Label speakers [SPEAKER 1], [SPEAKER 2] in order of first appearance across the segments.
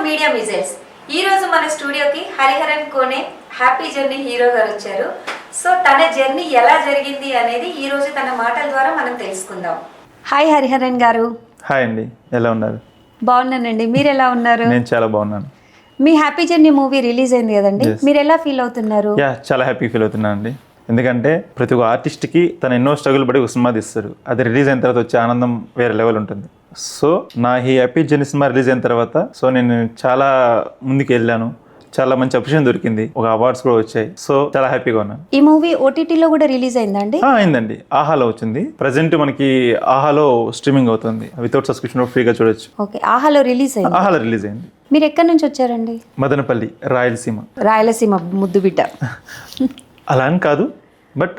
[SPEAKER 1] Media missiles. ఈ రోజు మన స్టూడియోకి హరిహరన్ కోనే హ్యాపీ జర్నీ హీరో గారు వచ్చారు. సో తన జర్నీ ఎలా జరిగింది అనేది ఈ రోజు తన మాటల ద్వారా మనం తెలుసుకుందాం. హాయ్ హరిహరన్ గారు.
[SPEAKER 2] హాయ్ అండి, ఎలా ఉన్నారు?
[SPEAKER 1] బాగున్నానండి, మీరు ఎలా ఉన్నారు?
[SPEAKER 2] నేను చాలా బాగున్నాను.
[SPEAKER 1] మీ హ్యాపీ జర్నీ మూవీ రిలీజ్ అయింది కదండి, మీరు ఎలా ఫీల్ అవుతున్నారు?
[SPEAKER 2] చాలా హ్యాపీ ఫీల్ అవుతున్నాను అండి. ఎందుకంటే ప్రతి ఒక్క ఆర్టిస్ట్కి తను ఎన్నో స్ట్రగుల్ పడి ఒక సినిమా తీస్తారు. అది రిలీజ్ అయిన తర్వాత వచ్చే ఆనందం వేరే లెవెల్ ఉంటుంది. సో నా ఈ హ్యాపీ జర్నీ సినిమా రిలీజ్ అయిన తర్వాత నేను చాలా ముందుకు వెళ్ళాను. చాలా మంచి అప్రిషియేషన్ దొరికింది, ఒక అవార్డ్స్ కూడా వచ్చాయి. సో చాలా హ్యాపీగా ఉన్నాను.
[SPEAKER 1] ఈ మూవీ ఓటీటీలో కూడా రిలీజ్ అయిందండి?
[SPEAKER 2] అయిందండి, ఆహాలో వచ్చింది. ప్రజెంట్ మనకి ఆహాలో స్ట్రీమింగ్ అవుతుంది, వితౌట్ సబ్స్క్రిప్షన్ ఫ్రీగా చూడొచ్చు.
[SPEAKER 1] ఓకే, ఆహాలో రిలీజ్ అయింది.
[SPEAKER 2] ఆహాలో రిలీజ్ అయింది.
[SPEAKER 1] మీరు ఎక్కడి నుంచి వచ్చారండి?
[SPEAKER 2] మదనపల్లి,
[SPEAKER 1] రాయలసీమ ముద్దు బిడ్డ.
[SPEAKER 2] అలా అని కాదు, బట్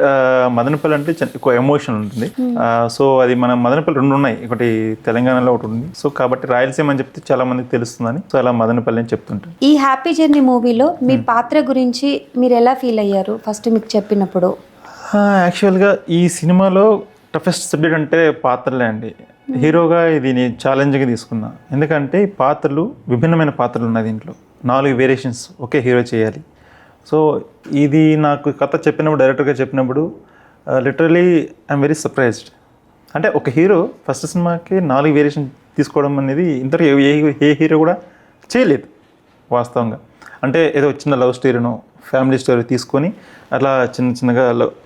[SPEAKER 2] మదనపల్లి అంటే ఎక్కువ ఎమోషన్ ఉంటుంది. సో అది మన మదనపల్లి రెండు ఉన్నాయి, ఒకటి తెలంగాణలో ఒకటి ఉంది. సో కాబట్టి రాయలసీమ అని చెప్తే చాలా మందికి తెలుస్తుందని సో అలా మదనపల్లి అని చెప్తుంటారు.
[SPEAKER 1] ఈ హ్యాపీ జర్నీ మూవీలో మీ పాత్ర గురించి మీరు ఎలా ఫీల్ అయ్యారు ఫస్ట్ మీకు చెప్పినప్పుడు?
[SPEAKER 2] యాక్చువల్గా ఈ సినిమాలో టఫెస్ట్ సబ్జెక్ట్ అంటే పాత్రలే అండి. హీరోగా ఇది నేను ఛాలెంజ్గా తీసుకున్నా. ఎందుకంటే ఈ పాత్రలు విభిన్నమైన పాత్రలు ఉన్నాయి దీంట్లో. 4 వేరియేషన్స్ ఒకే హీరో చేయాలి. సో ఇది నాకు కథ చెప్పినప్పుడు, డైరెక్టర్గా చెప్పినప్పుడు లిటరలీ ఐఎమ్ వెరీ సర్ప్రైజ్డ్. అంటే ఒక హీరో ఫస్ట్ సినిమాకి 4 వేరియేషన్ తీసుకోవడం అనేది ఇంతవరకు ఏ హీరో కూడా చేయలేదు వాస్తవంగా. అంటే ఏదో చిన్న లవ్ స్టోరీనో ఫ్యామిలీ స్టోరీ తీసుకొని అట్లా చిన్నగా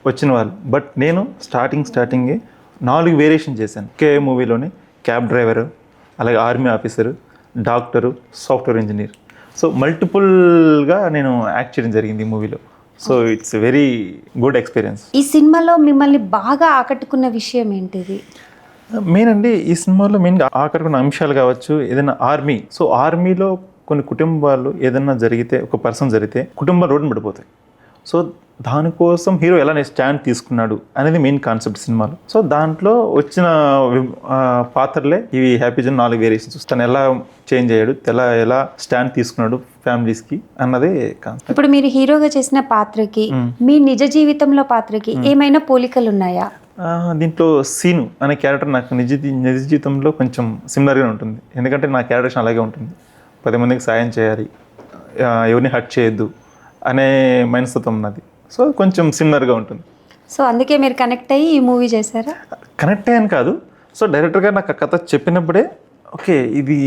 [SPEAKER 2] వచ్చిన వాళ్ళు. బట్ నేను స్టార్టింగే 4 వేరియేషన్ చేశాను ఒకే మూవీలోనే. క్యాబ్ డ్రైవరు, అలాగే army officer, doctor, software engineer. So మల్టిపుల్గా నేను యాక్ట్ చేయడం జరిగింది ఈ మూవీలో. So it's very good experience.
[SPEAKER 1] ఈ సినిమాలో మిమ్మల్ని బాగా ఆకట్టుకున్న విషయం ఏంటిది?
[SPEAKER 2] మెయిన్ అండి, ఈ సినిమాలో మెయిన్గా ఆకట్టుకున్న అంశాలు కావచ్చు, ఏదైనా ఆర్మీ. సో ఆర్మీలో కొన్ని కుటుంబాలు ఏదైనా జరిగితే, ఒక పర్సన్ జరిగితే కుటుంబాలు రోడ్డున పడిపోతాయి. సో దానికోసం హీరో ఎలా స్టాండ్ తీసుకున్నాడు అనేది మెయిన్ కాన్సెప్ట్ సినిమాలో. సో దాంట్లో వచ్చిన పాత్రలే ఇవి హ్యాపీ జర్నీ 4 వేరియేషన్స్. తను ఎలా చేంజ్ అయ్యాడు, ఎలా స్టాండ్ తీసుకున్నాడు ఫ్యామిలీస్కి అన్నదే కాన్సెప్ట్.
[SPEAKER 1] ఇప్పుడు మీరు హీరోగా చేసిన పాత్రకి మీ నిజ జీవితంలో పాత్రకి ఏమైనా పోలికలు ఉన్నాయా?
[SPEAKER 2] దీంట్లో సీను అనే క్యారెక్టర్ నాకు నిజ జీవితంలో కొంచెం సిమిలర్గా ఉంటుంది. ఎందుకంటే నా క్యారెక్టర్ అలాగే ఉంటుంది. 10 మందికి సాయం చేయాలి, ఎవరిని హర్ట్ చేయొద్దు అనే మనస్తత్వం ఉన్నది. సో కొంచెం సిమిలర్గా ఉంటుంది.
[SPEAKER 1] సో అందుకే మీరు కనెక్ట్ అయ్యి ఈ మూవీ చేశారా?
[SPEAKER 2] కనెక్ట్ అయ్యాను కాదు, సో డైరెక్టర్గా నాకు ఆ కథ చెప్పినప్పుడే ఓకే ఇది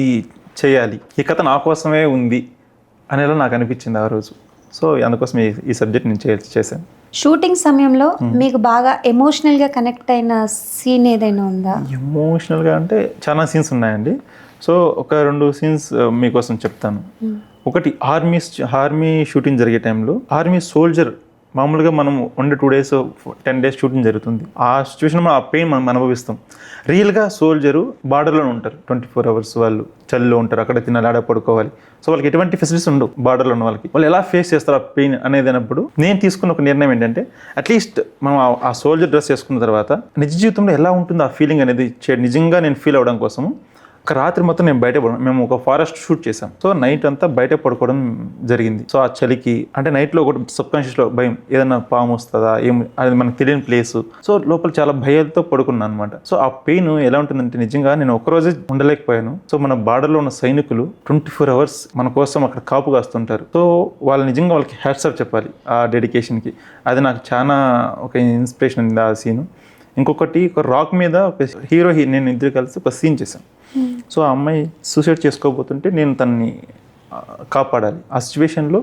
[SPEAKER 2] చేయాలి, ఈ కథ నా కోసమే ఉంది అనేలా నాకు అనిపించింది ఆ రోజు. సో అందుకోసం ఈ సబ్జెక్ట్ నేను చేశాను.
[SPEAKER 1] షూటింగ్ సమయంలో మీకు బాగా ఎమోషనల్గా కనెక్ట్ అయిన సీన్ ఏదైనా ఉందా?
[SPEAKER 2] ఎమోషనల్గా అంటే చాలా సీన్స్ ఉన్నాయండి. సో ఒక 2 సీన్స్ మీకోసం చెప్తాను. ఒకటి ఆర్మీ షూటింగ్ జరిగే టైంలో ఆర్మీ సోల్జర్, మామూలుగా మనం 2 days 10 days షూటింగ్ జరుగుతుంది. ఆ సిచ్యువేషన్ ఆ పెయిన్ మనం అనుభవిస్తాం. రియల్గా సోల్జరు బార్డర్లోనే ఉంటారు 24 hours. వాళ్ళు చలిలో ఉంటారు, అక్కడ తినాలి, ఆడ పడుకోవాలి. సో వాళ్ళకి ఎటువంటి ఫెసిలిటీస్ ఉండవు బార్డర్లో ఉన్న వాళ్ళకి. వాళ్ళు ఎలా ఫేస్ చేస్తారు ఆ పెయిన్ అనేది అన్నప్పుడు నేను తీసుకున్న ఒక నిర్ణయం ఏంటంటే, అట్లీస్ట్ మనం ఆ సోల్జర్ డ్రెస్ వేసుకున్న తర్వాత నిజ జీవితంలో ఎలా ఉంటుందో ఆ ఫీలింగ్ అనేది నిజంగా నేను ఫీల్ అవ్వడం కోసం ఒక రాత్రి మొత్తం నేను బయట మేము ఒక ఫారెస్ట్ షూట్ చేసాం. సో నైట్ అంతా బయట పడుకోవడం జరిగింది. సో ఆ చలికి అంటే నైట్లో ఒకటి సబ్కాన్షియస్లో భయం, ఏదైనా పాము వస్తుందా అది మనకు తెలియని ప్లేస్. సో లోపల చాలా భయాలతో పడుకున్నాను అనమాట. సో ఆ పెయిన్ ఎలా ఉంటుందంటే నిజంగా నేను ఒక్కరోజే ఉండలేకపోయాను. సో మన బార్డర్లో ఉన్న సైనికులు 24 hours మన కోసం అక్కడ కాపు కాస్తుంటారు. సో వాళ్ళు నిజంగా వాళ్ళకి హ్యాట్స్ ఆఫ్ చెప్పాలి ఆ డెడికేషన్కి. అది నాకు చాలా ఒక ఇన్స్పిరేషన్ ఉంది ఆ సీను. ఇంకొకటి, ఒక రాక్ మీద ఒక హీరో నేను ఇద్దరు కలిసి ఒక సీన్ చేశాను. సో ఆ అమ్మాయి సూసైడ్ చేసుకోబోతుంటే నేను తనని కాపాడాలి. ఆ సిచ్యువేషన్లో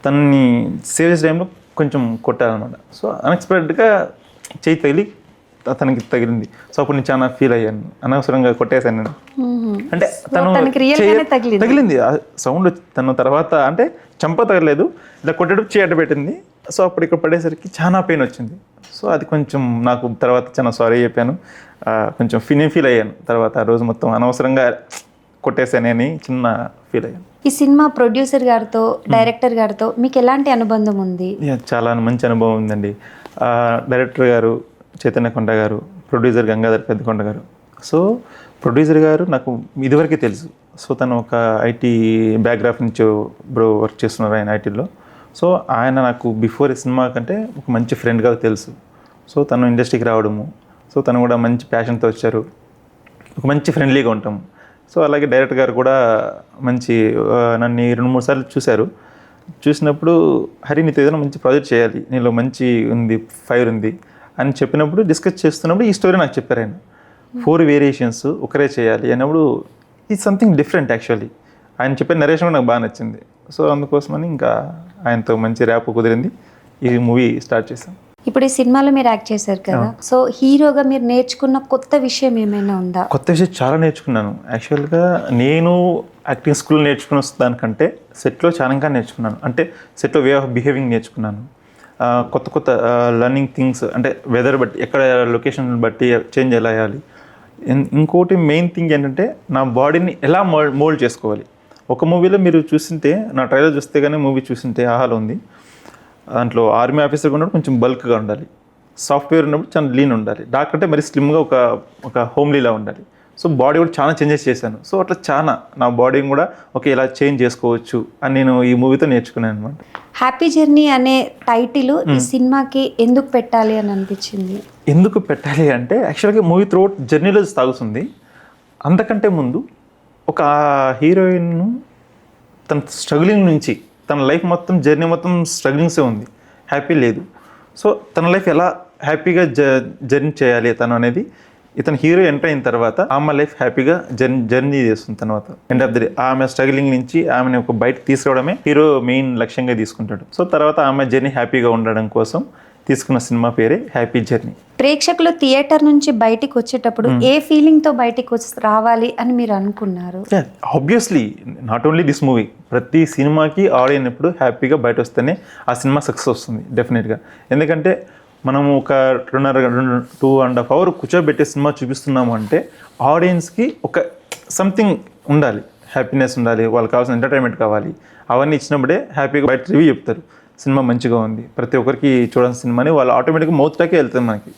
[SPEAKER 2] తనని సీరియస్ టైంలో కొంచెం కొట్టాలన్నమాట. సో అన్ఎక్స్పెక్టెడ్గా చేయి తగిలి తనకి తగిలింది. సో అప్పుడు నేను చాలా ఫీల్ అయ్యాను, అనవసరంగా కొట్టేశాను నేను. అంటే తను తగిలింది, ఆ సౌండ్ తన తర్వాత అంటే చంప తగలేదు, ఇలా కొట్టేటప్పుడు చేయి అడ్డ పెట్టింది. సో అప్పుడు ఇక్కడ పడేసరికి చాలా పెయిన్ వచ్చింది. సో అది కొంచెం నాకు తర్వాత చాలా సారీ చెప్పాను, కొంచెం ఫీల్ అయ్యాను తర్వాత. ఆ రోజు మొత్తం అనవసరంగా కొట్టేశానని చిన్న ఫీల్ అయ్యాను.
[SPEAKER 1] ఈ సినిమా ప్రొడ్యూసర్ గారితో, డైరెక్టర్ గారితో మీకు ఎలాంటి అనుబంధం ఉంది?
[SPEAKER 2] చాలా మంచి అనుభవం ఉందండి. డైరెక్టర్ గారు చైతన్య కొండ గారు, ప్రొడ్యూసర్ గంగాధర్ పెద్దకొండ గారు. సో ప్రొడ్యూసర్ గారు నాకు ఇదివరకే తెలుసు. సో తను ఒక ఐటీ బ్యాక్గ్రౌండ్ నుంచి వర్క్ చేస్తున్నారు ఆయన ఐటీలో. సో ఆయన నాకు బిఫోర్ ఈ సినిమా కంటే ఒక మంచి ఫ్రెండ్గా తెలుసు. సో తను ఇండస్ట్రీకి రావడము, సో తను కూడా మంచి ప్యాషన్తో వచ్చారు, ఒక మంచి ఫ్రెండ్లీగా ఉంటాము. సో అలాగే డైరెక్టర్ గారు కూడా మంచి నన్ను 2-3 సార్లు చూశారు. చూసినప్పుడు హరి నీతో ఏదైనా మంచి ప్రాజెక్ట్ చేయాలి, నీలో మంచి ఉంది, ఫైర్ ఉంది అని చెప్పినప్పుడు డిస్కస్ చేస్తున్నప్పుడు ఈ స్టోరీ నాకు చెప్పారు ఆయన. 4 వేరియేషన్స్ ఒకరే చేయాలి అన్నప్పుడు ఇది సంథింగ్ డిఫరెంట్ యాక్చువల్లీ. ఆయన చెప్పిన నరేషన్ కూడా నాకు బాగా నచ్చింది. సో అందుకోసమని ఇంకా ఆయనతో మంచి ర్యాప్ కుదిరింది, ఈ మూవీ స్టార్ట్ చేశాం.
[SPEAKER 1] ఇప్పుడు ఈ సినిమాలో మీరు యాక్ట్ చేశారు కదా, సో హీరోగా మీరు నేర్చుకున్న కొత్త విషయం ఏమైనా ఉందా?
[SPEAKER 2] కొత్త విషయం చాలా నేర్చుకున్నాను. యాక్చువల్గా నేను యాక్టింగ్ స్కూల్ నేర్చుకున్న దానికంటే సెట్లో చాలా ఇంకా నేర్చుకున్నాను. అంటే సెట్లో వే ఆఫ్ బిహేవింగ్ నేర్చుకున్నాను. కొత్త కొత్త లర్నింగ్ థింగ్స్, అంటే వెదర్ బట్టి, ఎక్కడ లొకేషన్ బట్టి చేంజ్ ఎలా అయ్యాలి. ఇంకోటి మెయిన్ థింగ్ ఏంటంటే నా బాడీని ఎలా మోల్డ్ చేసుకోవాలి. ఒక మూవీలో మీరు చూస్తుంటే, నా ట్రైలర్ చూస్తే కానీ మూవీ చూస్తుంటే ఆహాలో ఉంది, దాంట్లో ఆర్మీ ఆఫీసర్గా ఉన్నప్పుడు కొంచెం బల్క్గా ఉండాలి, సాఫ్ట్వేర్ ఉన్నప్పుడు చాలా లీన్ ఉండాలి, డాక్టర్ అంటే మరి స్లిమ్గా ఒక హోమ్లీలా ఉండాలి. సో బాడీ కూడా చాలా చేంజెస్ చేశాను. సో అట్లా చాలా నా బాడీని కూడా ఇలా చేంజ్ చేసుకోవచ్చు అని నేను ఈ మూవీతో నేర్చుకున్నాను అనమాట.
[SPEAKER 1] హ్యాపీ జర్నీ అనే టైటిల్ ఈ సినిమాకి ఎందుకు పెట్టాలి అని అనిపించింది?
[SPEAKER 2] ఎందుకు పెట్టాలి అంటే యాక్చువల్గా మూవీ త్రూఅవుట్ జర్నీలో సాగుతుంది. అంతకంటే ముందు ఒక హీరోయిన్ తన స్ట్రగ్లింగ్ నుంచి, తన లైఫ్ మొత్తం జర్నీ మొత్తం స్ట్రగ్లింగ్సే ఉంది, హ్యాపీ లేదు. సో తన లైఫ్ ఎలా హ్యాపీగా జర్నీ చేయాలి తను అనేది ఇతను హీరో ఎంటర్ అయిన తర్వాత ఆమె లైఫ్ హ్యాపీగా జర్నీ చేస్తుంది. తర్వాత ఎండ్ ఆఫ్ ది డే ఆమె స్ట్రగ్లింగ్ నుంచి ఆమెను ఒక బయట తీసుకురావడమే హీరో మెయిన్ లక్ష్యంగా తీసుకుంటాడు. సో తర్వాత ఆమె జర్నీ హ్యాపీగా ఉండడం కోసం తీసుకున్న సినిమా పేరే హ్యాపీ జర్నీ.
[SPEAKER 1] ప్రేక్షకులు థియేటర్ నుంచి బయటికి వచ్చేటప్పుడు ఏ ఫీలింగ్తో బయటికి రావాలి అని మీరు అనుకున్నారు?
[SPEAKER 2] Obviously not only this movie, ప్రతి సినిమాకి ఆడియన్స్ ఎప్పుడు హ్యాపీగా బయట వస్తేనే ఆ సినిమా సక్సెస్ వస్తుంది డెఫినెట్గా. ఎందుకంటే మనము ఒక 2.5 అవర్ కూర్చోబెట్టే సినిమా చూపిస్తున్నాము అంటే ఆడియన్స్కి ఒక సంథింగ్ ఉండాలి, హ్యాపీనెస్ ఉండాలి, వాళ్ళకి కావాల్సిన ఎంటర్టైన్మెంట్ కావాలి. అవన్నీ ఇచ్చినప్పుడే హ్యాపీగా బయట రివ్యూ చెప్తారు, సినిమా మంచిగా ఉంది, ప్రతి ఒక్కరికి చూడాల్సిన సినిమాని వాళ్ళు ఆటోమేటిక్గా మౌత్ టాకే వెళ్తుంది మనకి.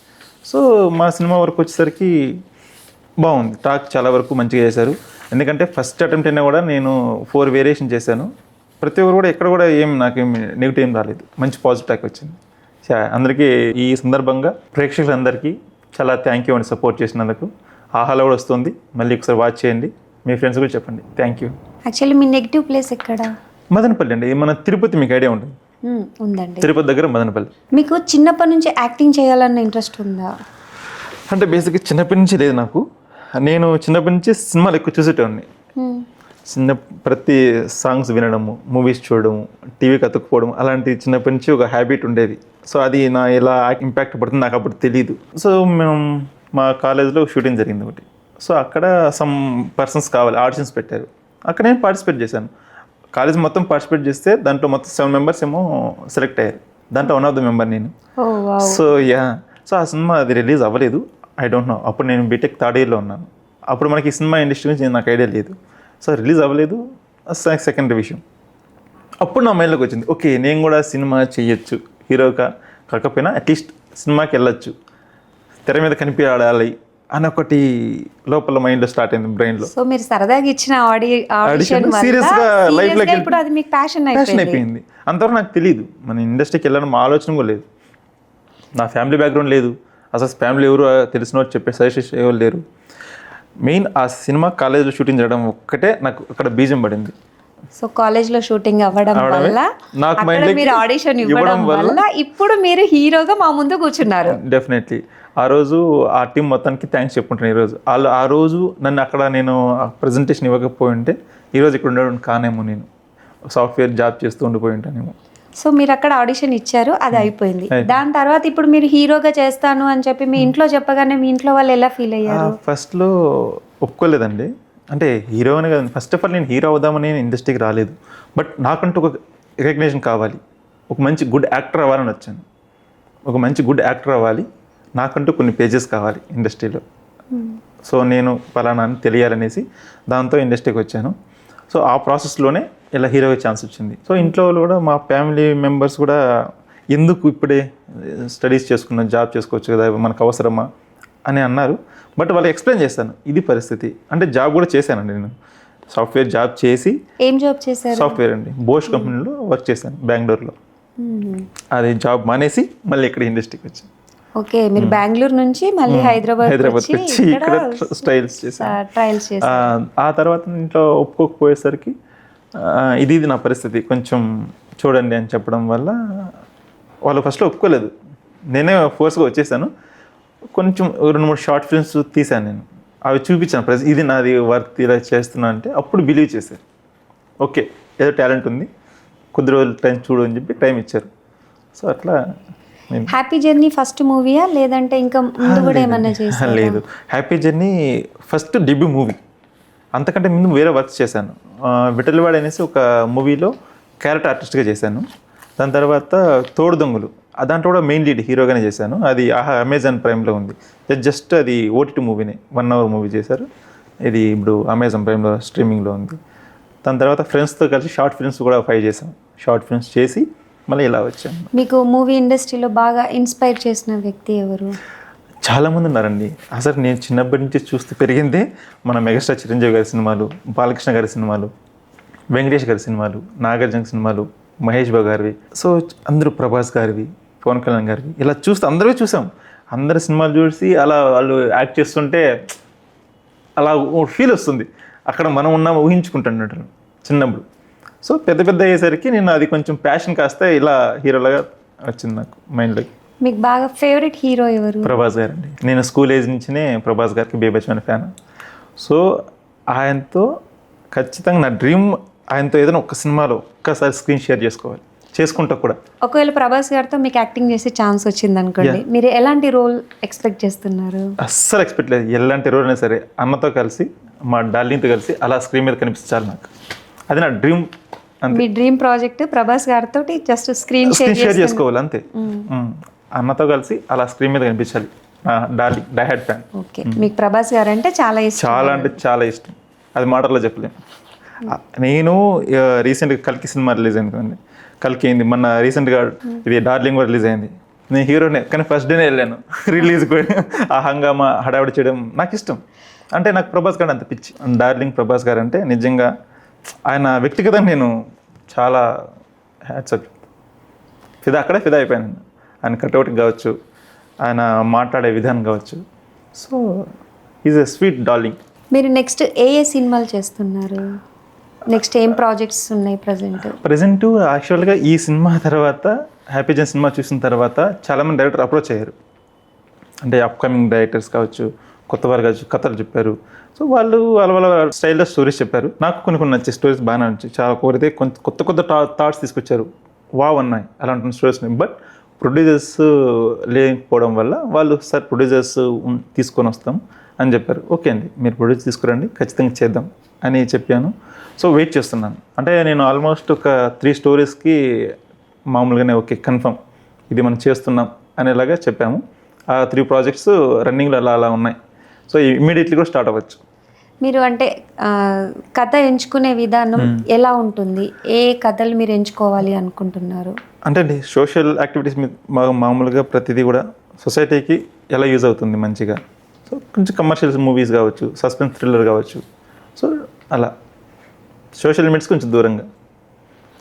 [SPEAKER 2] సో మా సినిమా వరకు వచ్చేసరికి బాగుంది, టాక్ చాలా వరకు మంచిగా చేశారు. ఎందుకంటే ఫస్ట్ అటెంప్ట్ అయినా కూడా నేను 4 వేరియేషన్ చేశాను. ప్రతి ఒక్కరు కూడా ఎక్కడ కూడా నాకేం నెగిటివ్ ఏం రాలేదు, మంచి పాజిటివ్ టాక్ వచ్చింది. అందరికీ ఈ సందర్భంగా ప్రేక్షకులందరికీ చాలా థ్యాంక్ యూ అండి సపోర్ట్ చేసినందుకు. ఆహాలో కూడా వస్తుంది, మళ్ళీ ఒకసారి వాచ్ చేయండి, మీ ఫ్రెండ్స్ కూడా చెప్పండి. Thank you.
[SPEAKER 1] Actually me negative place ఎక్కడ?
[SPEAKER 2] మదనపల్లి అండి, మన తిరుపతి మీకు ఐడియా ఉంటుంది,
[SPEAKER 1] ఉందండి.
[SPEAKER 2] తిరుపతి దగ్గర మదనపల్లి.
[SPEAKER 1] మీకు చిన్నప్పటి నుంచి యాక్టింగ్ చేయాలన్న ఇంట్రెస్ట్ ఉందా?
[SPEAKER 2] అంటే బేసిక్గా చిన్నప్పటి నుంచి లేదు నాకు. నేను చిన్నప్పటి నుంచి సినిమాలు ఎక్కువ చూసేటోడిని. ప్రతి సాంగ్స్ వినడము, మూవీస్ చూడడము, టీవీకి అతుక్కుపోవడం, అలాంటి చిన్నప్పటి నుంచి ఒక హ్యాబిట్ ఉండేది. సో అది నా ఎలా ఇంపాక్ట్ పడుతుంది నాకు అప్పుడు తెలియదు. సో మేము మా కాలేజ్లో షూటింగ్ జరిగింది ఒకటి. సో అక్కడ సమ్ పర్సన్స్ కావాలి, ఆడిషన్స్ పెట్టారు. అక్కడ నేను పార్టిసిపేట్ చేశాను. కాలేజ్ మొత్తం పార్టిసిపేట్ చేస్తే దాంట్లో మొత్తం 7 మెంబర్స్ ఏమో సెలెక్ట్ అయ్యారు. దాంట్లో 1 ఆఫ్ ద మెంబర్ నేను. సో ఆ సినిమా అది రిలీజ్ అవ్వలేదు. ఐ డోంట్ నో, అప్పుడు నేను బీటెక్ 3rd ఇయర్లో ఉన్నాను. అప్పుడు మనకి సినిమా ఇండస్ట్రీ గురించి నాకు ఐడియా లేదు. సో రిలీజ్ అవ్వలేదు, సెకండరీ విషయం. అప్పుడు నా మైండ్లోకి వచ్చింది, ఓకే నేను కూడా సినిమా చేయొచ్చు, హీరోగా కాకపోయినా అట్లీస్ట్ సినిమాకి వెళ్ళొచ్చు, తెర మీద కనిపించాలి అని ఒకటి లోపల మైండ్లో స్టార్ట్ అయింది, బ్రెయిన్లో.
[SPEAKER 1] సో మీరు సరదాగా ఇచ్చిన ఆడిషన్
[SPEAKER 2] సీరియస్గా లైఫ్లోకి
[SPEAKER 1] ఇప్పుడు అది మీకు ప్యాషన్
[SPEAKER 2] అయిపోయింది. అంతవరకు నాకు తెలియదు మన ఇండస్ట్రీకి వెళ్ళడం, మా ఆలోచన కూడా లేదు. నా ఫ్యామిలీ బ్యాక్గ్రౌండ్ లేదు, అసలు ఫ్యామిలీ ఎవరు తెలిసిన వాళ్ళు చెప్పే సజెస్ట్ ఎవరు లేరు. మెయిన్ ఆ సినిమా కాలేజ్లో షూటింగ్ చేయడం ఒక్కటే నాకు అక్కడ బీజం పడింది.
[SPEAKER 1] సో కాలేజ్లో షూటింగ్ అవ్వడం వల్ల,
[SPEAKER 2] నాకు
[SPEAKER 1] మీరు ఆడిషన్ ఇవ్వడం వల్ల ఇప్పుడు మీరు హీరోగా మా ముందు కూర్చున్నారు.
[SPEAKER 2] డెఫినెట్లీ ఆ రోజు ఆ టీం మొత్తానికి థ్యాంక్స్ చెప్పుకుంటాను. ఈరోజు వాళ్ళు ఆ రోజు నన్ను అక్కడ నేను ప్రజెంటేషన్ ఇవ్వకపోయి ఉంటే ఈరోజు ఇక్కడ ఉండడం కానేమో, నేను సాఫ్ట్వేర్ జాబ్ చేస్తూ ఉండిపోయి ఉంటానేమో.
[SPEAKER 1] సో మీరు అక్కడ ఆడిషన్ ఇచ్చారు, అది అయిపోయింది. దాని తర్వాత ఇప్పుడు మీరు హీరోగా చేస్తాను అని చెప్పి మీ ఇంట్లో చెప్పగానే మీ ఇంట్లో వాళ్ళు ఎలా ఫీల్ అయ్యారు?
[SPEAKER 2] ఫస్ట్లో ఒప్పుకోలేదండి. అంటే హీరోనే కదండి, ఫస్ట్ ఆఫ్ ఆల్ నేను హీరో అవుదామని ఇండస్ట్రీకి రాలేదు. బట్ నాకంటూ ఒక రికగ్నిషన్ కావాలి, ఒక మంచి గుడ్ యాక్టర్ అవ్వాలని వచ్చాను. ఒక మంచి గుడ్ యాక్టర్ అవ్వాలి, నాకంటూ కొన్ని పేజెస్ కావాలి ఇండస్ట్రీలో. సో నేను పలానా అని తెలియాలనేసి దాంతో ఇండస్ట్రీకి వచ్చాను. సో ఆ ప్రాసెస్లోనే ఇలా హీరోగా ఛాన్స్ వచ్చింది. సో ఇంట్లో వాళ్ళు కూడా, మా ఫ్యామిలీ మెంబర్స్ కూడా, ఎందుకు ఇప్పుడే స్టడీస్ చేసుకున్నాను, జాబ్ చేసుకోవచ్చు కదా, మనకు అవసరమా అని అన్నారు. బట్ వాళ్ళకి ఎక్స్ప్లెయిన్ చేస్తాను, ఇది పరిస్థితి. అంటే జాబ్ కూడా చేశానండి నేను, సాఫ్ట్వేర్ జాబ్ చేసి.
[SPEAKER 1] ఏం జాబ్ చేశారు?
[SPEAKER 2] సాఫ్ట్వేర్ అండి, బోష్ కంపెనీలో వర్క్ చేశాను బెంగళూరులో. అది జాబ్ మానేసి మళ్ళీ ఇక్కడ ఇండస్ట్రీకి వచ్చాను.
[SPEAKER 1] ఓకే, మీరు బెంగళూరు నుంచి మళ్ళీ హైదరాబాద్
[SPEAKER 2] వచ్చి ఇక్కడ ట్రయల్స్ చేశాను. ఆ తర్వాత ఇంట్లో ఒప్పుకోకపోయేసరికి ఇది నా పరిస్థితి, కొంచెం చూడండి అని చెప్పడం వల్ల వాళ్ళు ఫస్ట్లో ఒప్పుకోలేదు. నేనే ఫోర్స్గా వచ్చేసాను. కొంచెం 2-3 షార్ట్ ఫిల్మ్స్ తీశాను నేను, అవి చూపించాను. ఇది నాది వర్క్, ఇలా చేస్తున్నా అంటే అప్పుడు బిలీవ్ చేశారు. ఓకే, ఏదో టాలెంట్ ఉంది, కొద్ది రోజులు టైం చూడు అని చెప్పి టైం ఇచ్చారు. సో అట్లా
[SPEAKER 1] హ్యాపీ జర్నీ ఫస్ట్ మూవీయా లేదంటే ఇంకా ముందు కూడా ఏమన్నా చేశారా?
[SPEAKER 2] లేదు, happy journey first debut movie. అంతకంటే ముందు వేరే వర్క్ చేశాను. విఠలవాడ అనేసి ఒక మూవీలో క్యారెక్టర్ ఆర్టిస్ట్గా చేశాను. దాని తర్వాత తోడు దొంగలు, దాంట్లో కూడా మెయిన్ లీడ్ హీరోగానే చేశాను. అది అమెజాన్ ప్రైమ్లో ఉంది. జస్ట్ అది ఓటీటీ మూవీనే, 1 hour మూవీ చేశారు. ఇది ఇప్పుడు అమెజాన్ ప్రైమ్లో స్ట్రీమింగ్లో ఉంది. దాని తర్వాత ఫ్రెండ్స్తో కలిసి షార్ట్ ఫిల్మ్స్ కూడా 5 చేశాను. షార్ట్ ఫిల్మ్స్ చేసి మళ్ళీ ఇలా వచ్చాను.
[SPEAKER 1] మీకు మూవీ ఇండస్ట్రీలో బాగా ఇన్స్పైర్ చేసిన వ్యక్తి ఎవరు?
[SPEAKER 2] చాలామంది ఉన్నారండి. అసలు నేను చిన్నప్పటి నుంచి చూస్తూ పెరిగిందే మన మెగాస్టార్ చిరంజీవి గారి సినిమాలు, బాలకృష్ణ గారి సినిమాలు, వెంకటేష్ గారి సినిమాలు, నాగార్జున సినిమాలు, మహేష్ బాబు గారివి, సో అందరూ ప్రభాస్ గారివి, పవన్ కళ్యాణ్ గారివి, ఇలా చూస్తూ అందరూ చూసాం. అందరి సినిమాలు చూసి అలా వాళ్ళు యాక్ట్ చేస్తుంటే అలా ఫీల్ వస్తుంది. అక్కడ మనం ఉన్నాం ఊహించుకుంటున్నట్టు చిన్నప్పుడు. సో పెద్ద అయ్యేసరికి నేను అది కొంచెం ప్యాషన్ కాస్త ఇలా హీరోలాగా వచ్చింది నాకు మైండ్లోకి.
[SPEAKER 1] మీకు బాగా ఫేవరెట్ హీరో ఎవరు?
[SPEAKER 2] ప్రభాస్ గారు అండి. నేను స్కూల్ ఏజ్ నుంచినే ప్రభాస్ గారికి బేబచ్చన్ ఫ్యాన్. సో ఆయనతో ఖచ్చితంగా నా డ్రీమ్, ఆయనతో ఏదైనా ఒక సినిమాలో ఒక్కసారి స్క్రీన్ షేర్ చేసుకుంటా కూడా.
[SPEAKER 1] ఒకవేళ ప్రభాస్ గారితో మీకు యాక్టింగ్ చేసే ఛాన్స్ వచ్చింది అనుకోండి, మీరు ఎలాంటి రోల్ ఎక్స్పెక్ట్ చేస్తున్నారు?
[SPEAKER 2] అస్సలు ఎక్స్పెక్ట్ లేదు. ఎలాంటి రోల్ అయినా సరే అన్నతో కలిసి, మా డార్లింగ్తో కలిసి అలా స్క్రీన్ మీద కనిపించాలి నాకు. అది నా డ్రీమ్.
[SPEAKER 1] మీ డ్రీమ్ ప్రాజెక్ట్ ప్రభాస్ గారితో జస్ట్ స్క్రీన్
[SPEAKER 2] షేర్ చేసుకోవాలి అంతే. అన్నతో కలిసి అలా స్క్రీన్ మీద కనిపించాలి. Darling, diehard fan.
[SPEAKER 1] ఓకే, మీకు ప్రభాస్ గారు అంటే చాలా ఇష్టం?
[SPEAKER 2] చాలా అంటే చాలా ఇష్టం, అది మాటల్లో చెప్పలేము. నేను రీసెంట్గా కల్కి సినిమా రిలీజ్ అయింది కదండి. కల్కి అయింది మొన్న రీసెంట్గా, ఇది డార్లింగ్ కూడా రిలీజ్ అయింది. నేను హీరోనే, కానీ ఫస్ట్ డేనే వెళ్ళాను రిలీజ్ కూడా. ఆ హంగామా హడావిడి చేయడం నాకు ఇష్టం. అంటే నాకు ప్రభాస్ గారు అంత పిచ్చి. డార్లింగ్ ప్రభాస్ గారు అంటే నిజంగా ఆయన వ్యక్తిగతంగా నేను చాలా హ్యాట్సప్, అక్కడే ఫిదా అయిపోయాను. ఆయన కట్అవుట్ కావచ్చు, ఆయన మాట్లాడే విధానం కావచ్చు. So is a sweet darling.
[SPEAKER 1] మీరు నెక్స్ట్ ఏ సినిమాలు చేస్తున్నారు? నెక్స్ట్ ఏం ప్రాజెక్ట్స్ ఉన్నాయి ప్రజెంట్?
[SPEAKER 2] యాక్చువల్గా ఈ సినిమా తర్వాత, హ్యాపీ జర్నీ సినిమా చూసిన తర్వాత చాలామంది డైరెక్టర్ అప్రోచ్ అయ్యారు. అంటే అప్కమింగ్ డైరెక్టర్స్ కావచ్చు, కొత్త వారు కావచ్చు, కథలు చెప్పారు. సో వాళ్ళు వాళ్ళ స్టైల్లో స్టోరీస్ చెప్పారు. నాకు కొన్ని నచ్చే స్టోరీస్ బాగానే నచ్చాయి. చాలా కోరితే కొత్త థాట్స్ తీసుకొచ్చారు, ఉన్నాయి అలాంటి స్టోరీస్. బట్ ప్రొడ్యూసర్స్ లేకపోవడం వల్ల వాళ్ళు సార్ ప్రొడ్యూసర్స్ తీసుకొని వస్తాం అని చెప్పారు. ఓకే అండి, మీరు ప్రొడ్యూస్ తీసుకురండి, ఖచ్చితంగా చేద్దాం అని చెప్పాను. సో వెయిట్ చేస్తున్నాను. అంటే నేను ఆల్మోస్ట్ ఒక 3 స్టోరీస్కి మామూలుగానే ఓకే కన్ఫర్మ్ ఇది మనం చేస్తున్నాం అనేలాగా చెప్పాము. ఆ 3 ప్రాజెక్ట్స్ రన్నింగ్లో అలా ఉన్నాయి. సో ఇమ్మీడియట్లీ కూడా స్టార్ట్ అవ్వచ్చు.
[SPEAKER 1] మీరు అంటే కథ ఎంచుకునే విధానం ఎలా ఉంటుంది? ఏ కథలు మీరు ఎంచుకోవాలి అనుకుంటున్నారు?
[SPEAKER 2] అంటే అండి సోషల్ యాక్టివిటీస్ మీద మామూలుగా ప్రతిదీ కూడా సొసైటీకి ఎలా యూజ్ అవుతుంది మంచిగా. సో కొంచెం కమర్షియల్ మూవీస్ కావచ్చు, సస్పెన్స్ థ్రిల్లర్ కావచ్చు. సో అలా సోషల్ లిమిట్స్ కొంచెం దూరంగా,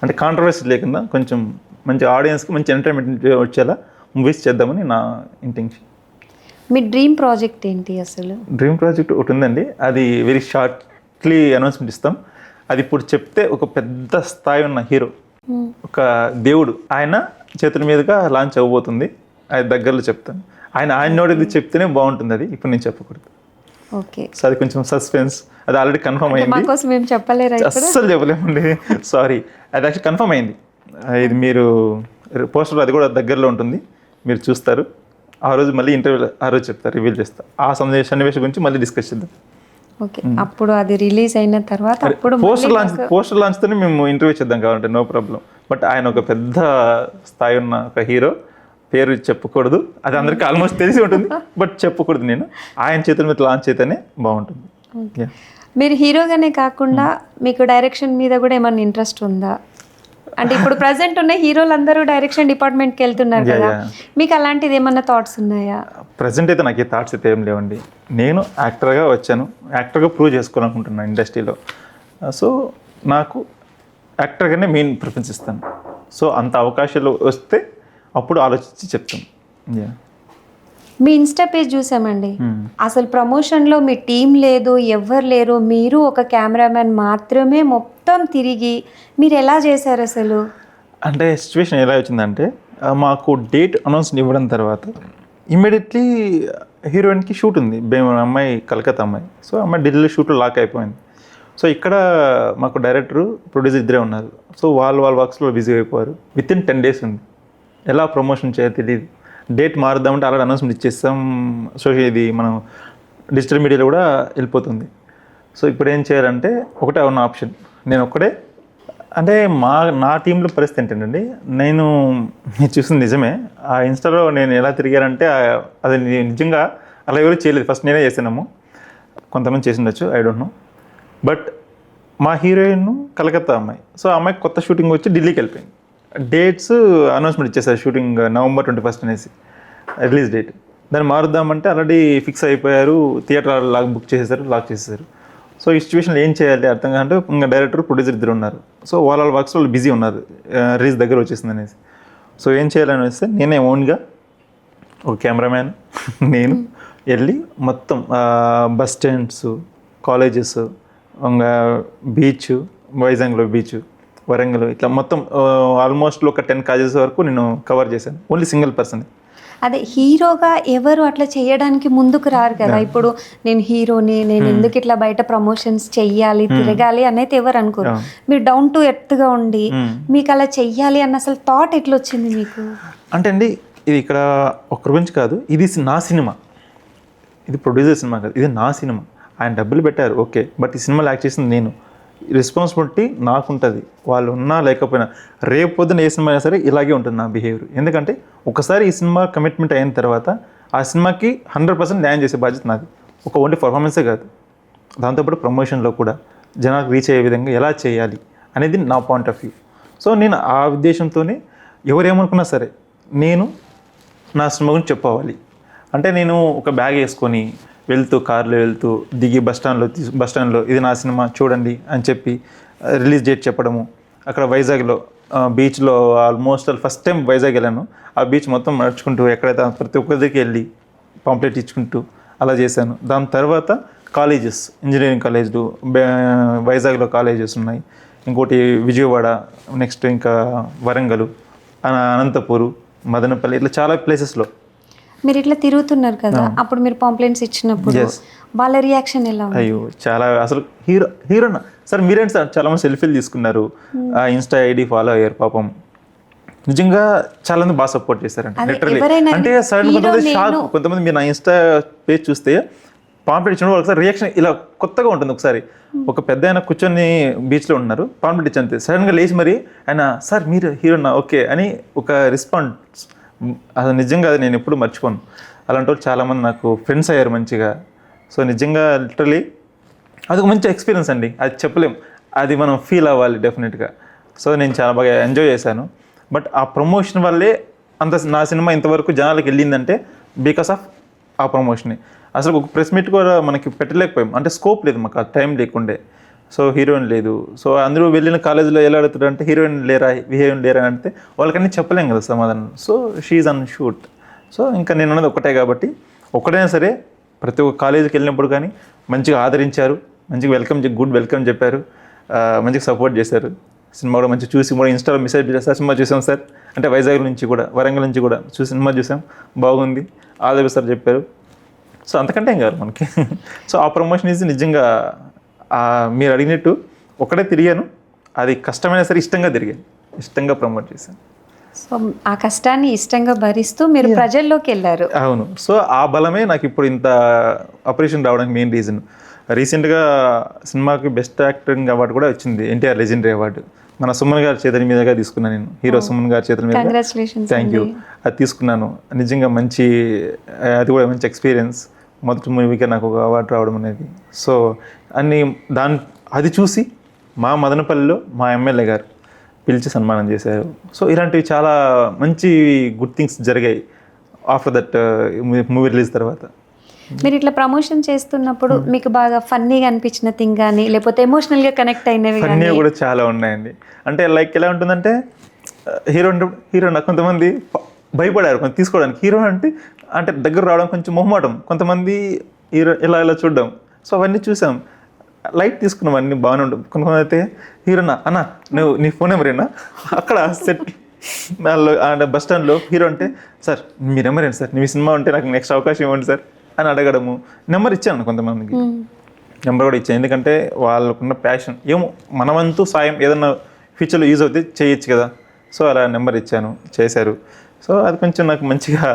[SPEAKER 2] అంటే కాంట్రవర్సీ లేకుండా కొంచెం మంచి ఆడియన్స్కి మంచి ఎంటర్టైన్మెంట్ వచ్చేలా మూవీస్ చేద్దామని నా ఇంటెన్షన్.
[SPEAKER 1] మీ డ్రీమ్ ప్రాజెక్ట్ ఏంటి అసలు?
[SPEAKER 2] డ్రీమ్ ప్రాజెక్ట్ ఒకటి ఉందండి, అది వెరీ షార్ట్లీ అనౌన్స్మెంట్ ఇస్తాం. అది ఇప్పుడు చెప్తే ఒక పెద్ద స్థాయి ఉన్న హీరో, ఒక దేవుడు, ఆయన చేతుల మీదుగా లాంచ్ అవ్వబోతుంది. అది దగ్గరలో చెప్తాను. ఆయన నోటిది చెప్తేనే బాగుంటుంది, అది ఇప్పుడు నేను చెప్పకూడదు.
[SPEAKER 1] ఓకే,
[SPEAKER 2] సో అది కొంచెం సస్పెన్స్. అది ఆల్రెడీ కన్ఫర్మ్ అయింది. అస్సలు చెప్పలేమండి, సారీ. అది యాక్చువల్లీ కన్ఫర్మ్ అయింది. ఇది మీరు పోస్టర్ అది కూడా దగ్గరలో ఉంటుంది, మీరు చూస్తారు. ఆ రోజు మళ్ళీ ఇంటర్వ్యూలో ఆ రోజు చెప్తారు, రివీల్ చేస్తా. ఆ సన్నివేశం గురించి మళ్ళీ డిస్కస్ చేద్దాం.
[SPEAKER 1] ఓకే, అప్పుడు అది రిలీజ్ అయిన తర్వాత
[SPEAKER 2] పోస్టర్ లాంచ్తోనే మేము ఇంటర్వ్యూ చేద్దాం కావాలంటే నో ప్రాబ్లం. బట్ ఆయన ఒక పెద్ద స్థాయి ఉన్న ఒక హీరో, పేరు చెప్పకూడదు, అది అందరికీ ఆల్మోస్ట్ తెలిసి ఉంటుంది, బట్ చెప్పకూడదు. నేను ఆయన చేతుల మీద లాంచ్ అయితేనే బాగుంటుంది.
[SPEAKER 1] మీరు హీరోగానే కాకుండా మీకు డైరెక్షన్ మీద కూడా ఏమన్నా ఇంట్రెస్ట్ ఉందా? అంటే ఇప్పుడు ప్రజెంట్ ఉన్న హీరోలు అందరూ డైరెక్షన్ డిపార్ట్మెంట్కి వెళ్తున్నారు కదా, మీకు అలాంటిది ఏమన్నా థాట్స్ ఉన్నాయా?
[SPEAKER 2] ప్రజెంట్ అయితే నాకు ఈ థాట్స్ అయితే ఏం లేవండి. నేను యాక్టర్గా వచ్చాను, యాక్టర్గా ప్రూవ్ చేసుకోవాలనుకుంటున్నాను ఇండస్ట్రీలో. సో నాకు యాక్టర్గానే మెయిన్ ప్రిఫరెన్స్ ఇస్తాను. సో అంత అవకాశాలు వస్తే అప్పుడు ఆలోచించి చెప్తాను.
[SPEAKER 1] మీ ఇన్స్టా పేజ్ చూసామండి. అసలు ప్రమోషన్లో మీ టీం లేదు, ఎవ్వరు లేరు, మీరు ఒక కెమెరామ్యాన్ మాత్రమే మొత్తం తిరిగి మీరు ఎలా చేశారు అసలు?
[SPEAKER 2] అంటే సిచ్యువేషన్ ఎలా వచ్చిందంటే మాకు డేట్ అనౌన్స్ ఇవ్వడం తర్వాత ఇమ్మీడియట్లీ హీరోయిన్కి షూట్ ఉంది, అమ్మాయి కలకత్తా అమ్మాయి. సో అమ్మాయి ఢిల్లీలో షూట్లో లాక్ అయిపోయింది. సో ఇక్కడ మాకు డైరెక్టరు ప్రొడ్యూసర్ ఇద్దరే ఉన్నారు. సో వాళ్ళ వర్క్స్లో బిజీ అయిపోయారు. విత్ ఇన్ 10 days ఉంది. ఎలా ప్రమోషన్ చేయాలో తెలియదు. డేట్ మారుద్దామంటే అలాగే అనౌన్స్మెంట్ ఇచ్చేస్తాం. ఇది మనం డిజిటల్ మీడియాలో కూడా వెళ్ళిపోతుంది. సో ఇప్పుడు ఏం చేయాలంటే ఒకటే ఉన్న ఆప్షన్, నేను ఒక్కడే. అంటే నా టీంలో పరిస్థితి ఏంటండి, నేను చూసింది నిజమే. ఆ ఇన్స్టాలో నేను ఎలా తిరిగానంటే అది నిజంగా అలా ఎవరు చేయలేదు. ఫస్ట్ నేనే చేసాము, కొంతమంది చేసి ఉండొచ్చు, ఐ డోంట్ నో. బట్ మా హీరోయిన్ కలకత్తా అమ్మాయి. సో ఆ అమ్మాయికి కొత్త షూటింగ్ వచ్చి ఢిల్లీకి వెళ్ళిపోయింది. డేట్స్ అనౌన్స్మెంట్ ఇచ్చేసారు, షూటింగ్ November 21st అనేసి రిలీజ్ డేట్. దాన్ని మారుద్దామంటే ఆల్రెడీ ఫిక్స్ అయిపోయారు, థియేటర్ లాక్ చేసేసారు. సో ఈ సిచ్యువేషన్లో ఏం చేయాలి అర్థం కాదంటే ఇంకా డైరెక్టర్ ప్రొడ్యూసర్ ఇద్దరు ఉన్నారు. సో వాళ్ళ వర్క్స్ వాళ్ళు బిజీ ఉన్నారు, రిలీజ్ దగ్గర వచ్చేసింది అనేసి. సో ఏం చేయాలని వస్తే నేనే ఓన్గా ఒక కెమెరామ్యాన్ నేను వెళ్ళి మొత్తం బస్ స్టాండ్స్, కాలేజెస్, ఇంకా బీచ్, వైజాగ్లో బీచ్, వరంగల్, ఇట్లా మొత్తం ఆల్మోస్ట్ ఒక 10 కాలేజెస్ వరకు నేను కవర్ చేశాను. Only single person.
[SPEAKER 1] అదే హీరోగా ఎవరు అట్లా చేయడానికి ముందుకు రారు కదా. ఇప్పుడు నేను హీరోని, నేను ఎందుకు ఇట్లా బయట ప్రమోషన్స్ చెయ్యాలి, తిరగాలి అనేది ఎవరు అనుకోరు. మీరు డౌన్ టు ఎర్త్గా ఉండి మీకు అలా చెయ్యాలి అన్న అసలు థాట్ ఎట్లా వచ్చింది మీకు?
[SPEAKER 2] అంటే అండి, ఇది ఇక్కడ ఒక్కరి గురించి కాదు, ఇది నా సినిమా, ఇది ప్రొడ్యూసర్ సినిమా కాదు, ఇది నా సినిమా. ఆయన డబ్బులు పెట్టారు ఓకే, బట్ ఈ సినిమాలో యాక్ట్ చేసింది నేను. రెస్పాన్సిబిలిటీ నాకుంటుంది, వాళ్ళు ఉన్నా లేకపోయినా. రేపు పొద్దున ఏ సినిమా అయినా సరే ఇలాగే ఉంటుంది నా బిహేవియర్. ఎందుకంటే ఒకసారి ఈ సినిమా కమిట్మెంట్ అయిన తర్వాత ఆ సినిమాకి 100% న్యాయం చేసే బాధ్యత నాది. ఒక ఓన్లీ పర్ఫార్మెన్సే కాదు, దాంతోపాటు ప్రమోషన్లో కూడా జనాలకు రీచ్ అయ్యే విధంగా ఎలా చేయాలి అనేది నా పాయింట్ ఆఫ్ వ్యూ. సో నేను ఆ ఉద్దేశంతోనే ఎవరేమనుకున్నా సరే నేను నా సినిమా గురించి చెప్పుకోవాలి. అంటే నేను ఒక బ్యాగ్ వేసుకొని కార్లో వెళ్తూ దిగి బస్ స్టాండ్లో ఇది నా సినిమా చూడండి అని చెప్పి రిలీజ్ డేట్ చెప్పడము. అక్కడ వైజాగ్లో బీచ్లో ఆల్మోస్ట్ ఫస్ట్ టైం వైజాగ్ వెళ్ళాను. ఆ బీచ్ మొత్తం నడుచుకుంటూ ఎక్కడైతే ప్రతి ఒక్కరికి వెళ్ళి పాంప్లెట్ ఇచ్చుకుంటూ అలా చేశాను. దాని తర్వాత కాలేజెస్, ఇంజనీరింగ్ కాలేజీలు వైజాగ్లో కాలేజెస్ ఉన్నాయి, ఇంకోటి విజయవాడ, నెక్స్ట్ ఇంకా వరంగల్, అనంతపూరు, మదనపల్లి, ఇట్లా చాలా ప్లేసెస్లో.
[SPEAKER 1] మీరు ఇట్లా తిరుగుతున్నారు కదా, అప్పుడు మీరు పాంప్లెంట్స్ ఇచ్చినప్పుడు వాళ్ళ రియాక్షన్ ఎలా ఉంది?
[SPEAKER 2] అయ్యో చాలా, అసలు హీరో సార్ మీరేంటి సార్ చాలా మంది సెల్ఫీలు తీసుకున్నారు, ఇన్స్టా ఐడి ఫాలో అయ్యారు పాపం. నిజంగా చాలా మంది బాగా సపోర్ట్ చేశారండి లిటరల్లీ. అంటే సడన్ కొంతమంది షాక్, కొంతమంది మీరు నా ఇన్స్టా పేజ్ చూస్తే పాంప్లెట్ ఇచ్చినప్పుడు ఒకసారి రియాక్షన్ ఇలా కొత్తగా ఉంటుంది. ఒకసారి ఒక పెద్ద ఆయన కూర్చొని బీచ్లో ఉన్నారు, పాంప్లెట్ ఇచ్చి సడన్గా లేచి మరి ఆయన సార్ మీరు హీరోనా ఓకే అని ఒక రెస్పాన్స్. అది నిజంగా అది నేను ఎప్పుడు మర్చిపోను. అలాంటి వాళ్ళు చాలామంది నాకు ఫ్రెండ్స్ అయ్యారు మంచిగా. సో నిజంగా లిటరలీ అది ఒక మంచి ఎక్స్పీరియన్స్ అండి, అది చెప్పలేం, అది మనం ఫీల్ అవ్వాలి డెఫినెట్గా. సో నేను చాలా బాగా ఎంజాయ్ చేశాను. బట్ ఆ ప్రమోషన్ వల్లే నా సినిమా ఇంతవరకు జనాలకు వెళ్ళిందంటే బికాస్ ఆఫ్ ఆ ప్రమోషనే. అసలు ఒక ప్రెస్ మీట్ కూడా మనకి పెట్టలేకపోయాం, అంటే స్కోప్ లేదు మాకు, ఆ టైం లేకుండే. సో హీరోయిన్ లేదు. సో అందరూ వెళ్ళిన కాలేజీలో ఎలా అడుగుతారు అంటే హీరోయిన్ లేరా అని అంటే వాళ్ళకన్నీ చెప్పలేం కదా సమాధానం. సో షీఈ్ అన్ షూట్. సో ఇంకా నేను అన్నది ఒక్కటే కాబట్టి, ఒక్కటైనా సరే ప్రతి ఒక్క కాలేజీకి వెళ్ళినప్పుడు కానీ మంచిగా ఆదరించారు, మంచిగా గుడ్ వెల్కమ్ చెప్పారు, మంచిగా సపోర్ట్ చేశారు. సినిమా కూడా మంచిగా చూసి కూడా ఇన్స్టాలో మెసేజ్ చేస్తారు, సినిమా చూసాం సార్ అంటే వైజాగ్ నుంచి కూడా వరంగల్ నుంచి కూడా సినిమా చూసాం, బాగుంది, ఆల్ ది బెస్ట్ సార్ చెప్పారు. సో అంతకంటే ఏం కాదు మనకి. సో ఆ ప్రమోషన్ ఈజ్ నిజంగా మీరు అడిగినట్టు ఒకటే తిరిగాను, అది కష్టమైనా సరే ఇష్టంగా తిరిగాను, ఇష్టంగా ప్రమోట్ చేశాను.
[SPEAKER 1] సో ఆ కష్టాన్ని ఇష్టంగా భరిస్తూ మీరు ప్రజల్లోకి వెళ్ళారు.
[SPEAKER 2] అవును. సో ఆ బలమే నాకు ఇప్పుడు ఇంత అప్రిషియేషన్ రావడానికి మెయిన్ రీజన్. రీసెంట్గా సినిమాకి బెస్ట్ యాక్టింగ్ అవార్డు కూడా వచ్చింది, ఎన్టీఆర్ లెజెండరీ అవార్డు. మన సుమన్ గారి చేతుల మీదుగా తీసుకున్నాను నేను, హీరో సుమన్ గారి చేతుల మీద.
[SPEAKER 1] కంగ్రాచులేషన్స్.
[SPEAKER 2] Thank you. అది తీసుకున్నాను. నిజంగా మంచి, అది కూడా మంచి ఎక్స్పీరియన్స్. మొదటి మూవీగా నాకు ఒక అవార్డు రావడం అనేది. సో అది చూసి మా మదనపల్లిలో మా ఎమ్మెల్యే గారు పిలిచి సన్మానం చేశారు. సో ఇలాంటివి చాలా మంచి గుడ్ థింగ్స్ జరిగాయి ఆఫ్టర్ దట్ మూవీ రిలీజ్ తర్వాత.
[SPEAKER 1] మీరు ఇట్లా ప్రమోషన్ చేస్తున్నప్పుడు మీకు బాగా ఫన్నీగా అనిపించిన థింగ్ కానీ లేకపోతే ఎమోషనల్గా కనెక్ట్ అయినవి?
[SPEAKER 2] ఫన్నీ కూడా చాలా ఉన్నాయండి. అంటే లైక్ ఎలా ఉంటుందంటే హీరో నాకు కొంతమంది భయపడారు కొంచెం తీసుకోవడానికి. హీరో అంటే అంటే దగ్గర రావడం కొంచెం మొహమాటం, కొంతమంది ఇలా ఇలా చూడడం. సో అవన్నీ చూసాం, లైట్ తీసుకున్నాం, అన్నీ బాగానే ఉంటాం. కొంతమంది అయితే హీరోనా అన్న నువ్వు నీ ఫోన్ నెంబరేనా, అక్కడ సెట్ బస్ స్టాండ్లో హీరో అంటే సార్ మీ నెంబర్ ఏంటి సార్, మీ సినిమా ఉంటే నాకు నెక్స్ట్ అవకాశం ఇవ్వండి సార్ అని అడగడము. నెంబర్ ఇచ్చాను కొంతమందికి, నెంబర్ కూడా ఇచ్చాను. ఎందుకంటే వాళ్ళకున్న ప్యాషన్ ఏమో మనవంతు సాయం ఏదన్నా ఫ్యూచర్లో యూజ్ అవుతే చేయొచ్చు కదా. సో అలా నెంబర్ ఇచ్చాను, చేశారు. సో అది కొంచెం నాకు మంచిగా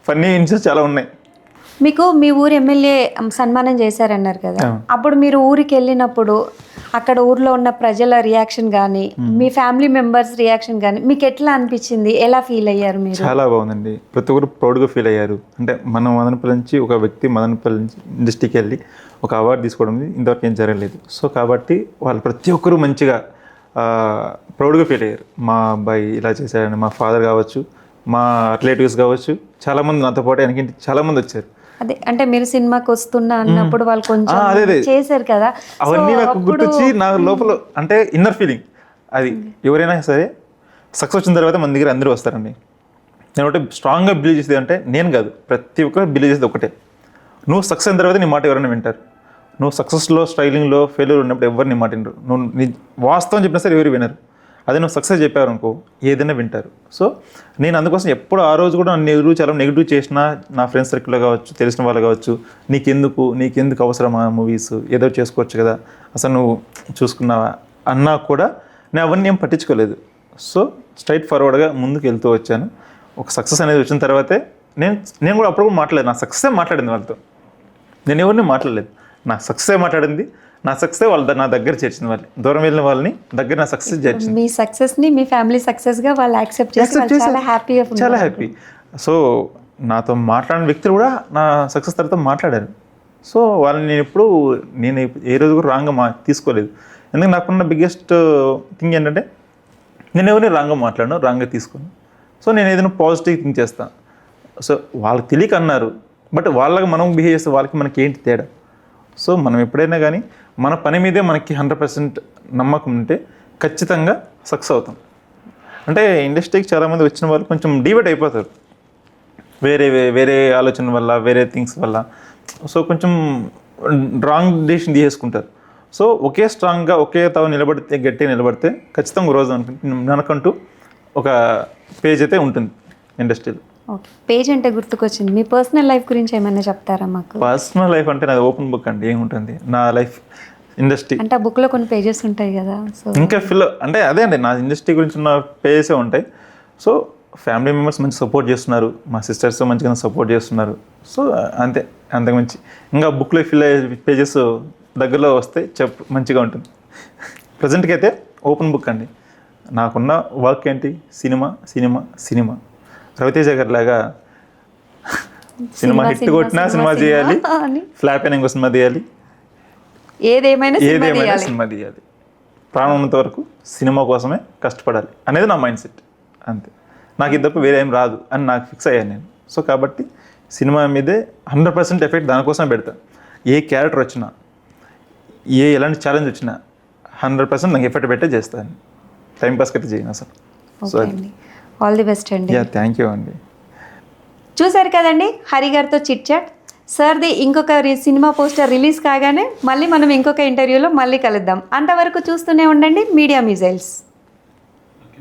[SPEAKER 2] ఫన్నీ ఇన్సిడెంట్స్ చాలా ఉన్నాయి.
[SPEAKER 1] మీకు మీ ఊరు ఎమ్మెల్యే సన్మానం చేశారన్నారు కదా, అప్పుడు మీరు ఊరికి వెళ్ళినప్పుడు అక్కడ ఊర్లో ఉన్న ప్రజల రియాక్షన్ కానీ మీ ఫ్యామిలీ మెంబర్స్ రియాక్షన్ కానీ మీకు ఎట్లా అనిపించింది, ఎలా ఫీల్ అయ్యారు మీరు?
[SPEAKER 2] చాలా బాగుందండి, ప్రతి ఒక్కరు ప్రౌడ్గా ఫీల్ అయ్యారు. అంటే మన మదనపల్లి నుంచి ఒక వ్యక్తి మదనపల్లి నుంచి డిస్టిక్కి వెళ్ళి ఒక అవార్డు తీసుకోవడం ఇంతవరకు ఏం జరగలేదు. సో కాబట్టి వాళ్ళు ప్రతి ఒక్కరూ మంచిగా ప్రౌడ్గా ఫీల్ అయ్యారు. మా అబ్బాయి ఇలా చేశారని, మా ఫాదర్ కావచ్చు, మా రిలేటివ్స్ కావచ్చు, చాలామంది నాతో పాటు వెనకింటి చాలామంది వచ్చారు.
[SPEAKER 1] అదే అంటే మీరు సినిమాకి వస్తున్నా అన్నప్పుడు వాళ్ళు కొంచెం చేశారు కదా,
[SPEAKER 2] అవన్నీ నాకు గుర్తొచ్చి నా లోపల అంటే ఇన్నర్ ఫీలింగ్ అది. ఎవరైనా సరే సక్సెస్ వచ్చిన తర్వాత మన దగ్గర అందరూ వస్తారండి. నేను ఒకటి స్ట్రాంగ్గా బిలీవ్ చేసేది అంటే నేను కాదు, ప్రతి ఒక్కరు బిలీవ్ చేసేది ఒకటే, నువ్వు సక్సెస్ అయిన తర్వాత నీ మాట ఎవరైనా వింటారు. నువ్వు సక్సెస్లో స్ట్రైలింగ్లో ఫెయిల్యూర్ ఉన్నప్పుడు ఎవరు నీ మాట వినరు. నువ్వు నీ వాస్తవం చెప్పినా సరే ఎవరు వినరు. అదే నువ్వు సక్సెస్ చెప్పావు అనుకో ఏదైనా వింటారు. సో నేను అందుకోసం ఎప్పుడు ఆ రోజు కూడా నన్ను చాలా నెగిటివ్ చేసిన నా ఫ్రెండ్స్ సర్కిల్లో కావచ్చు, తెలిసిన వాళ్ళు కావచ్చు, నీకెందుకు అవసరమా మూవీస్, ఏదో చేసుకోవచ్చు కదా, అసలు నువ్వు చూసుకున్నావా అన్నా కూడా నేను అవన్నీ ఏం పట్టించుకోలేదు. సో స్ట్రైట్ ఫార్వర్డ్గా ముందుకు వెళ్తూ వచ్చాను. ఒక సక్సెస్ అనేది వచ్చిన తర్వాతే నేను కూడా అప్పుడు కూడా మాట్లాడలేదు, నా సక్సెస్ మాట్లాడింది వాళ్ళతో, నేను ఎవరిని మాట్లాడలేదు. నా సక్సెస్ మాట్లాడింది, నా సక్సెస్ వాళ్ళు నా దగ్గర చేర్చింది, వాళ్ళు దూరం వెళ్ళిన వాళ్ళని దగ్గర నా సక్సెస్ చేర్చింది.
[SPEAKER 1] మీ సక్సెస్ని మీ ఫ్యామిలీ సక్సెస్గా వాళ్ళు యాక్సెప్ట్ చేసి
[SPEAKER 2] చాలా హ్యాపీ. సో నాతో మాట్లాడిన వ్యక్తులు కూడా నా సక్సెస్ తర్వాత మాట్లాడారు. సో వాళ్ళని నేను ఏ రోజు కూడా రాంగ్గా తీసుకోలేదు. ఎందుకంటే నాకున్న బిగ్గెస్ట్ థింగ్ ఏంటంటే నేను ఎవరిని రాంగ్గా మాట్లాడను, రాంగ్గా తీసుకోను. సో నేను ఏదైనా పాజిటివ్ థింక్ చేస్తాను. సో వాళ్ళకి తెలియక అన్నారు, బట్ వాళ్ళకి మనం బిహేవ్ చేస్తే మనకి ఏంటి తేడా? సో మనం ఎప్పుడైనా కానీ మన పని మీదే మనకి 100% నమ్మకం ఉంటే ఖచ్చితంగా సక్సెస్ అవుతాం. అంటే ఇండస్ట్రీకి చాలామంది వచ్చిన వాళ్ళు కొంచెం డివైడ్ అయిపోతారు వేరే ఆలోచన వల్ల, వేరే థింగ్స్ వల్ల. సో కొంచెం రాంగ్ డెసిషన్ తీసుకుంటారు. సో ఒకే స్ట్రాంగ్గా ఒకే తావు గట్టిగా నిలబడితే ఖచ్చితంగా రోజు మనకంటూ ఒక పేజ్ అయితే ఉంటుంది ఇండస్ట్రీలో.
[SPEAKER 1] ఓకే, పేజ్ అంటే గుర్తుకొచ్చింది, మీ పర్సనల్ లైఫ్ గురించి ఏమైనా చెప్తారా మాకు?
[SPEAKER 2] పర్సనల్ లైఫ్ అంటే నాది ఓపెన్ బుక్ అండి, ఏముంటుంది నా లైఫ్. ఇండస్ట్రీ
[SPEAKER 1] అంటే ఆ బుక్లో కొన్ని పేజెస్ ఉంటాయి కదా, సో
[SPEAKER 2] ఇంకా అంటే అదే అండి నా ఇండస్ట్రీ గురించి ఉన్న పేజెసే ఉంటాయి. సో ఫ్యామిలీ మెంబర్స్ మంచి సపోర్ట్ చేస్తున్నారు, మా సిస్టర్స్ మంచిగా సపోర్ట్ చేస్తున్నారు. సో అంతకుమించి ఇంకా బుక్లో ఫిల్ అయ్యే పేజెస్ దగ్గరలో వస్తే మంచిగా ఉంటుంది. ప్రజెంట్కి అయితే ఓపెన్ బుక్ అండి. నాకున్న వర్క్ ఏంటి, సినిమా. రవితేజ గారి లాగా సినిమా హిట్ కొట్టినా సినిమా చేయాలి, ఫ్లాప్ అయినా ఇంకో సినిమా తీయాలి, ఏదేమైనా సినిమా తీయాలి, ప్రాణం ఉన్నంత వరకు సినిమా కోసమే కష్టపడాలి అనేది నా మైండ్ సెట్. అంతే, నాకు ఇది తప్ప వేరే ఏం రాదు అని నాకు ఫిక్స్ అయ్యాను నేను. సో కాబట్టి సినిమా మీదే 100% ఎఫెక్ట్ దానికోసమే పెడతాను. ఏ క్యారెక్టర్ వచ్చినా, ఎలాంటి ఛాలెంజ్ వచ్చినా 100% నాకు ఎఫెక్ట్ పెట్టే చేస్తాను. టైంపాస్కి అయితే చేయను అసలు. సో
[SPEAKER 1] ఆల్ ది బెస్ట్ అండి.
[SPEAKER 2] థ్యాంక్ యూ అండి.
[SPEAKER 1] చూశారు కదండి హరి గారితో చిట్ చాట్. సార్ది ఇంకొక సినిమా పోస్టర్ రిలీజ్ కాగానే మళ్ళీ మనం ఇంకొక ఇంటర్వ్యూలో మళ్ళీ కలుద్దాం. అంతవరకు చూస్తూనే ఉండండి మీడియా మిజైల్స్.